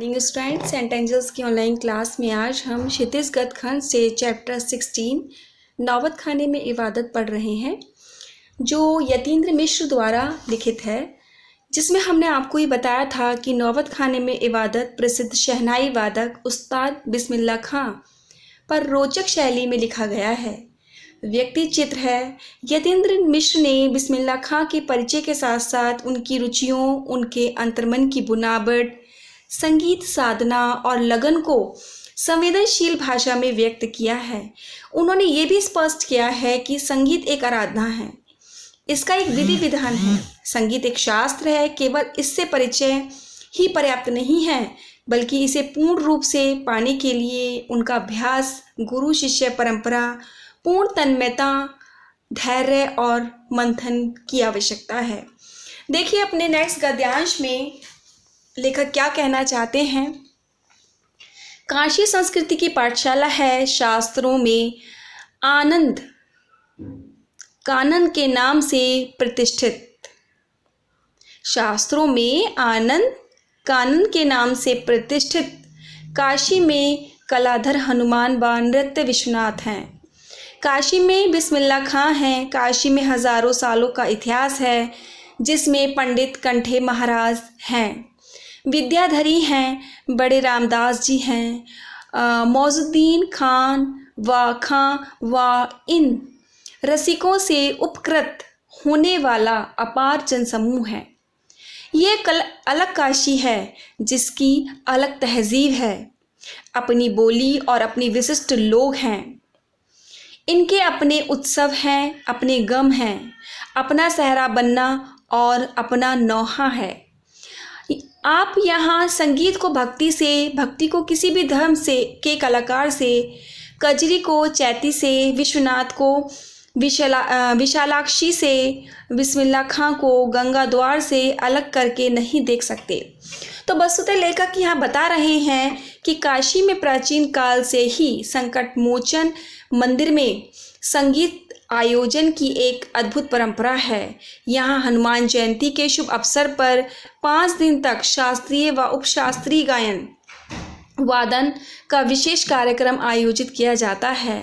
Morning student Saint angels की online class में आज हम क्षितिज खंड से चैप्टर 16 नौबत खाने में इबादत पढ़ रहे हैं, जो यतीन्द्र मिश्र द्वारा लिखित है, जिसमें हमने आपको ये बताया था कि नौबत खाने में इबादत प्रसिद्ध शहनाई वादक उस्ताद बिस्मिल्लाह खां पर रोचक शैली में लिखा गया है। व्यक्ति चित्र है। यतीन्द्र मिश्र ने बिस्मिल्लाह खां के परिचय के साथ साथ उनकी रुचियों, उनके अंतर्मन की बुनावट, संगीत साधना और लगन को संवेदनशील भाषा में व्यक्त किया है। उन्होंने ये भी स्पष्ट किया है कि संगीत एक आराधना है, इसका एक विधि विधान है। संगीत एक शास्त्र है। केवल इससे परिचय ही पर्याप्त नहीं है, बल्कि इसे पूर्ण रूप से पाने के लिए उनका अभ्यास, गुरु शिष्य परंपरा, पूर्ण तन्मयता, धैर्य और मंथन की आवश्यकता है। देखिए अपने नेक्स्ट गद्यांश में लेखक क्या कहना चाहते हैं। काशी संस्कृति की पाठशाला है। शास्त्रों में आनंद कानन के नाम से प्रतिष्ठित। शास्त्रों में आनंद कानन के नाम से प्रतिष्ठित काशी में कलाधर हनुमान व नृत्य विश्वनाथ हैं। काशी में बिस्मिल्लाह खां हैं। काशी में हजारों सालों का इतिहास है, जिसमें पंडित कंठे महाराज हैं, विद्याधरी हैं, बड़े रामदास जी हैं, मौजुद्दीन खान व इन रसिकों से उपकृत होने वाला अपार जनसमूह है। ये अलग काशी है, जिसकी अलग तहजीब है, अपनी बोली और अपनी विशिष्ट लोग हैं। इनके अपने उत्सव हैं, अपने गम हैं, अपना सहरा बनना और अपना नौहा है। आप यहाँ संगीत को भक्ति को किसी भी धर्म से के कलाकार से, कजरी को चैती से, विश्वनाथ को विशालाक्षी से, बिस्मिल्लाह खां को गंगा द्वार से अलग करके नहीं देख सकते। तो वस्तुतः लेखक यहाँ बता रहे हैं कि काशी में प्राचीन काल से ही संकट मोचन मंदिर में संगीत आयोजन की एक अद्भुत परंपरा है। यहाँ हनुमान जयंती के शुभ अवसर पर 5 दिन तक शास्त्रीय व उपशास्त्रीय गायन वादन का विशेष कार्यक्रम आयोजित किया जाता है।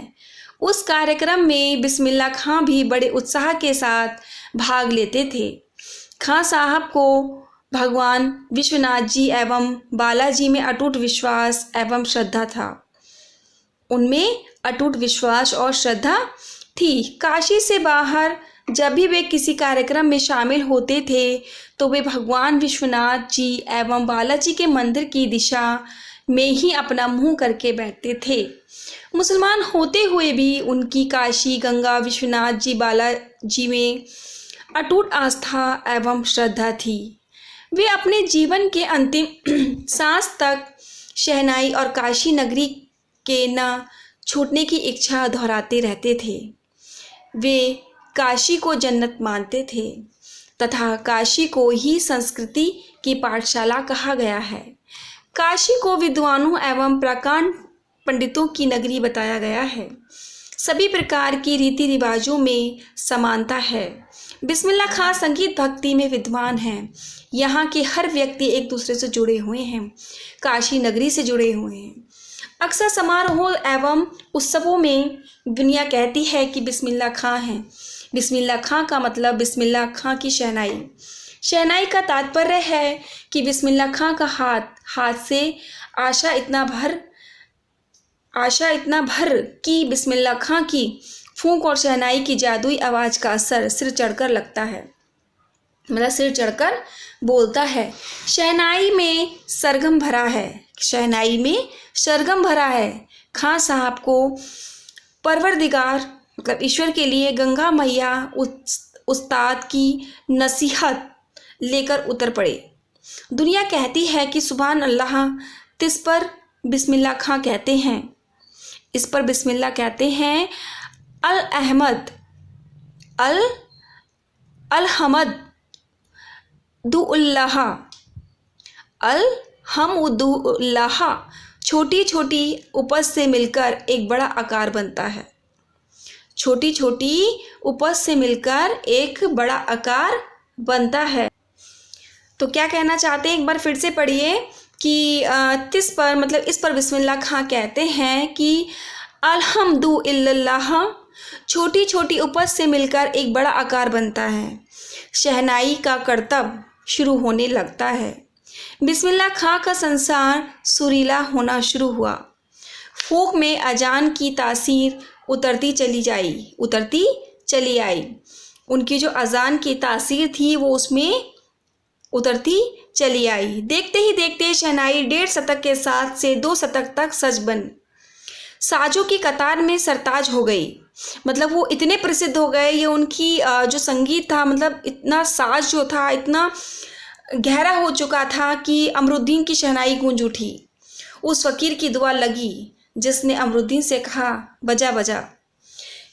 उस कार्यक्रम में बिस्मिल्लाह खां भी बड़े उत्साह के साथ भाग लेते थे। खां साहब को भगवान विश्वनाथ जी एवं बालाजी में अटूट विश्वास एवं श्रद्धा था। उनमें अटूट विश्वास और श्रद्धा थी। काशी से बाहर जब भी वे किसी कार्यक्रम में शामिल होते थे, तो वे भगवान विश्वनाथ जी एवं बालाजी के मंदिर की दिशा में ही अपना मुंह करके बैठते थे। मुसलमान होते हुए भी उनकी काशी, गंगा, विश्वनाथ जी, बालाजी में अटूट आस्था एवं श्रद्धा थी। वे अपने जीवन के अंतिम सांस तक शहनाई और काशी नगरी के न छूटने की इच्छा दोहराते रहते थे। वे काशी को जन्नत मानते थे तथा काशी को ही संस्कृति की पाठशाला कहा गया है। काशी को विद्वानों एवं प्राकांड पंडितों की नगरी बताया गया है। सभी प्रकार की रीति रिवाजों में समानता है। बिस्मिल्लाह खां संगीत भक्ति में विद्वान हैं। यहाँ के हर व्यक्ति एक दूसरे से जुड़े हुए हैं, काशी नगरी से जुड़े हुए हैं। अक्सर समारोह एवं उत्सवों में दुनिया कहती है कि बिस्मिल्लाह खां हैं। बिस्मिल्लाह खां का मतलब बिस्मिल्लाह खां की शहनाई। शहनाई का तात्पर्य है कि बिस्मिल्लाह खां का हाथ से आशा इतना भर कि बिस्मिल्लाह खां की फूंक और शहनाई की जादुई आवाज़ का असर सिर चढ़कर लगता है, मतलब सिर चढ़कर बोलता है। शहनाई में सरगम भरा है। खां साहब को परवरदिगार मतलब ईश्वर के लिए गंगा मैया उस्ताद की नसीहत लेकर उतर पड़े। दुनिया कहती है कि सुभान अल्लाह, तिस पर बिस्मिल्लाह खां कहते हैं। इस पर बिस्मिल्लाह कहते हैं। अल अहमद अल हमद दुउल्लाह अल हमदुल्लाह छोटी छोटी उपज से मिलकर एक बड़ा आकार बनता है। छोटी छोटी उपज से मिलकर एक बड़ा आकार बनता है। तो क्या कहना चाहते हैं, एक बार फिर से पढ़िए। कि तिस पर मतलब इस पर बिस्मिल्लाह खां कहते हैं कि अल्हम्दुलिल्लाह छोटी छोटी उपज से मिलकर एक बड़ा आकार बनता है। शहनाई का करतब शुरू होने लगता है। बिस्मिल्लाह खां का संसार सुरीला होना शुरू हुआ। फूक में अजान की तासीर उतरती चली आई। उनकी जो अजान की तासीर थी वो उसमें उतरती चली आई। देखते ही देखते शहनाई 1.5 शतक के साथ से 2 शतक तक सज बन साजों की कतार में सरताज हो गई। मतलब वो इतने प्रसिद्ध हो गए, ये उनकी जो संगीत था, मतलब इतना साज जो था इतना गहरा हो चुका था कि अमरुद्दीन की शहनाई गूंज उठी। उस फकीर की दुआ लगी जिसने अमरुद्दीन से कहा, बजा बजा।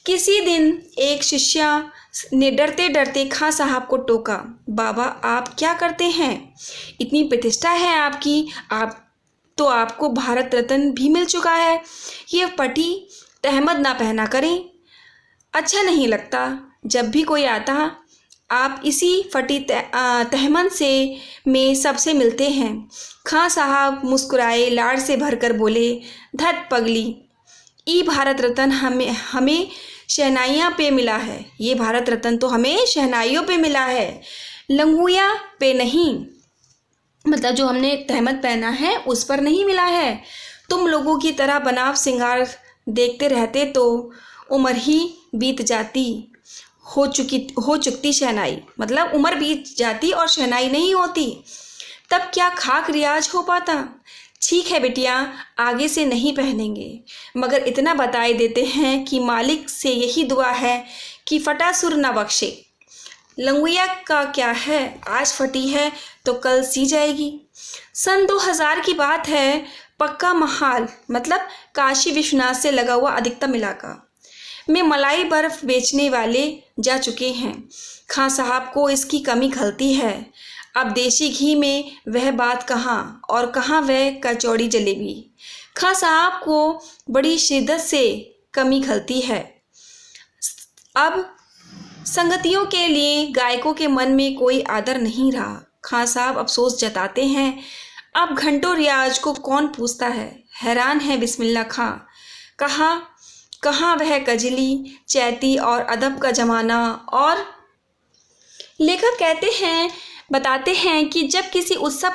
किसी दिन एक शिष्या ने डरते डरते खां साहब को टोका, बाबा आप क्या करते हैं? इतनी प्रतिष्ठा है आपकी, आपको भारत रत्न भी मिल चुका है, ये फटी तहमद ना पहना करें, अच्छा नहीं लगता। जब भी कोई आता आप इसी फटी तहमद से में सबसे मिलते हैं। खां साहब मुस्कुराए, लाड़ से भरकर बोले, धत पगली, ई भारत रत्न हमें शहनाइयों पे मिला है। ये भारत रत्न तो हमें शहनाइयों पे मिला है, लंगूया पे नहीं। मतलब जो हमने तहमद पहना है उस पर नहीं मिला है। तुम लोगों की तरह बनाव सिंगार देखते रहते तो उम्र ही बीत जाती, हो चुकती शहनाई। मतलब उम्र बीत जाती और शहनाई नहीं होती, तब क्या खाक रियाज हो पाता। ठीक है बेटिया, आगे से नहीं पहनेंगे, मगर इतना बताए देते हैं कि मालिक से यही दुआ है कि फटा सुर न बख्शे। लंगुया का क्या है, आज फटी है तो कल सी जाएगी। सन 2000 की बात है। पक्का महाल मतलब काशी विश्वनाथ से लगा हुआ अधिकतम इलाका में मलाई बर्फ बेचने वाले जा चुके हैं। खां साहब को इसकी कमी खलती है। अब देसी घी में वह बात कहाँ, और कहाँ वह कचौड़ी जलेबी। खां साहब को बड़ी शिद्दत से कमी खलती है। अब संगतियों के लिए गायकों के मन में कोई आदर नहीं रहा। खां साहब अफसोस जताते हैं, अब घंटों रियाज को कौन पूछता है। हैरान है बिस्मिल्लाह खां, कहाँ वह कजली चैती और अदब का ज़माना। और लेखक बताते हैं कि जब किसी उत्सव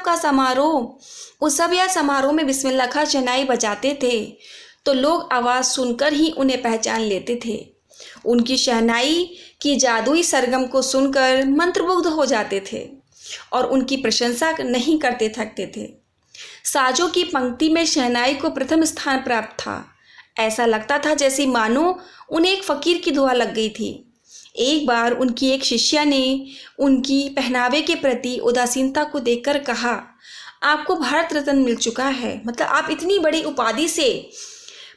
या समारोह में बिस्मिल्लाह खां शहनाई बजाते थे तो लोग आवाज़ सुनकर ही उन्हें पहचान लेते थे। उनकी शहनाई की जादुई सरगम को सुनकर मंत्रमुग्ध हो जाते थे और उनकी प्रशंसा नहीं करते थकते थे। साजों की पंक्ति में शहनाई को प्रथम स्थान प्राप्त था। ऐसा लगता था जैसे मानो उन्हें एक फ़कीर की दुआ लग गई थी। एक बार उनकी एक शिष्या ने उनकी पहनावे के प्रति उदासीनता को देखकर कहा, आपको भारत रत्न मिल चुका है, मतलब आप इतनी बड़ी उपाधि से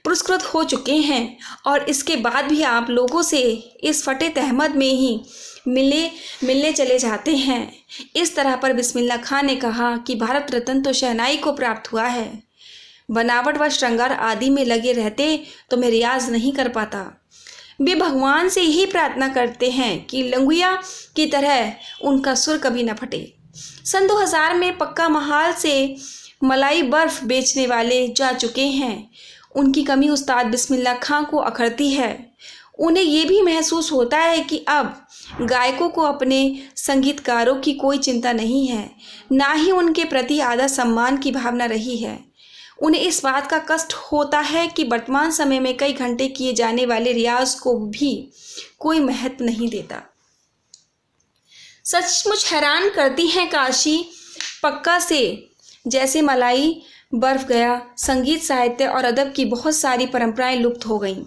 पुरस्कृत हो चुके हैं और इसके बाद भी आप लोगों से इस फटे तहमद में ही मिलने चले जाते हैं। इस तरह पर बिस्मिल्लाह खां ने कहा कि भारत रत्न तो शहनाई को प्राप्त हुआ है, बनावट व श्रृंगार आदि में लगे रहते तो मैं रियाज नहीं कर पाता। वे भगवान से यही प्रार्थना करते हैं कि लंगुया की तरह उनका सुर कभी न फटे। सन 2000 में पक्का महाल से मलाई बर्फ बेचने वाले जा चुके हैं। उनकी कमी उस्ताद बिस्मिल्लाह खां को अखरती है। उन्हें ये भी महसूस होता है कि अब गायकों को अपने संगीतकारों की कोई चिंता नहीं है, ना ही उनके प्रति आदर सम्मान की भावना रही है। उन्हें इस बात का कष्ट होता है कि वर्तमान समय में कई घंटे किए जाने वाले रियाज को भी कोई महत्व नहीं देता। सचमुच हैरान करती हैं काशी पक्का से जैसे मलाई बर्फ गया। संगीत साहित्य और अदब की बहुत सारी परंपराएं लुप्त हो गईं।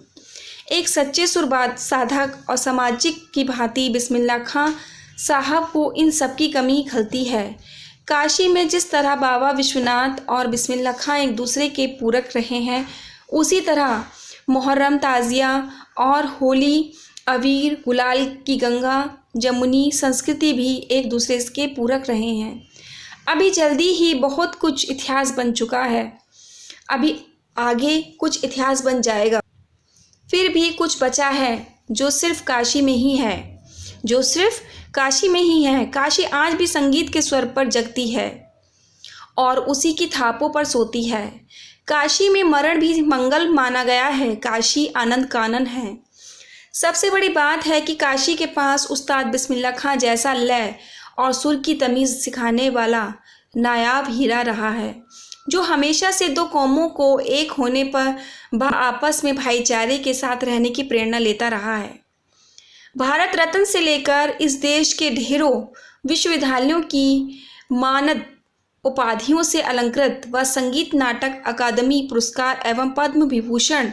एक सच्चे सुरबाज साधक और सामाजिक की भांति बिस्मिल्लाह खां साहब को इन सब की कमी खलती है। काशी में जिस तरह बाबा विश्वनाथ और बिस्मिल्लाह खां एक दूसरे के पूरक रहे हैं, उसी तरह मुहर्रम ताज़िया और होली अबीर गुलाल की गंगा जमुनी संस्कृति भी एक दूसरे के पूरक रहे हैं। अभी जल्दी ही बहुत कुछ इतिहास बन चुका है, अभी आगे कुछ इतिहास बन जाएगा। फिर भी कुछ बचा है जो सिर्फ काशी में ही है, काशी आज भी संगीत के स्वर पर जगती है और उसी की थापों पर सोती है। काशी में मरण भी मंगल माना गया है। काशी आनंद कानन है। सबसे बड़ी बात है कि काशी के पास उस्ताद बिस्मिल्लाह खां जैसा लय और सुर की तमीज़ सिखाने वाला नायाब हीरा रहा है, जो हमेशा से दो कौमों को एक होने पर आपस में भाईचारे के साथ रहने की प्रेरणा लेता रहा है। भारत रत्न से लेकर इस देश के ढेरों विश्वविद्यालयों की मानद उपाधियों से अलंकृत व संगीत नाटक अकादमी पुरस्कार एवं पद्म विभूषण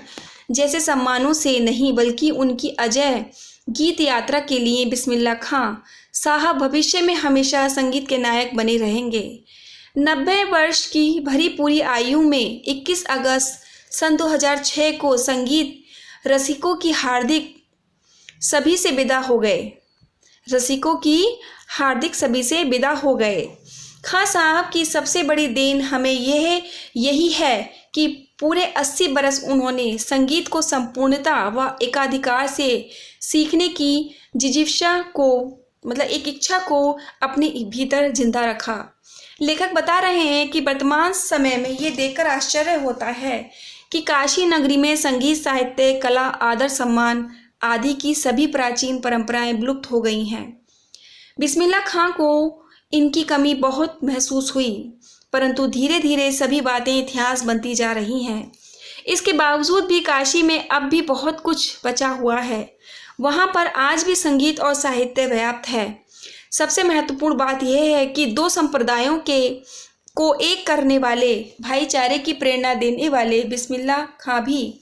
जैसे सम्मानों से नहीं, बल्कि उनकी अजय गीत यात्रा के लिए बिस्मिल्लाह खां साहब भविष्य में हमेशा संगीत के नायक बने रहेंगे। 90 वर्ष की भरी पूरी आयु में 21 अगस्त सन 2006 को संगीत रसिकों की हार्दिक सभी से विदा हो गए। खां साहब की सबसे बड़ी देन हमें यही है कि पूरे 80 बरस उन्होंने संगीत को संपूर्णता व एकाधिकार से सीखने की जिजीविषा को एक इच्छा को अपने भीतर जिंदा रखा। लेखक बता रहे हैं कि वर्तमान समय में ये देखकर आश्चर्य होता है कि काशी नगरी में संगीत, साहित्य, कला, आदर, सम्मान आदि की सभी प्राचीन परंपराएं विलुप्त हो गई हैं। बिस्मिल्लाह खां को इनकी कमी बहुत महसूस हुई, परंतु धीरे धीरे सभी बातें इतिहास बनती जा रही हैं। इसके बावजूद भी काशी में अब भी बहुत कुछ बचा हुआ है। वहाँ पर आज भी संगीत और साहित्य व्याप्त है। सबसे महत्वपूर्ण बात यह है कि दो संप्रदायों को एक करने वाले, भाईचारे की प्रेरणा देने वाले बिस्मिल्लाह खां भी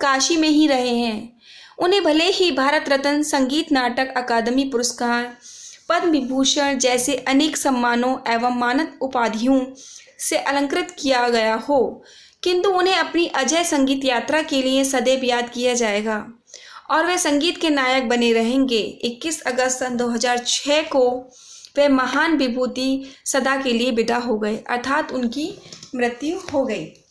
काशी में ही रहे हैं। उन्हें भले ही भारत रत्न, संगीत नाटक अकादमी पुरस्कार, पद्म विभूषण जैसे अनेक सम्मानों एवं मानद उपाधियों से अलंकृत किया गया हो, किंतु उन्हें अपनी अजय संगीत यात्रा के लिए सदैव याद किया जाएगा और वे संगीत के नायक बने रहेंगे। 21 अगस्त सन 2006 को वे महान विभूति सदा के लिए विदा हो गए, अर्थात उनकी मृत्यु हो गई।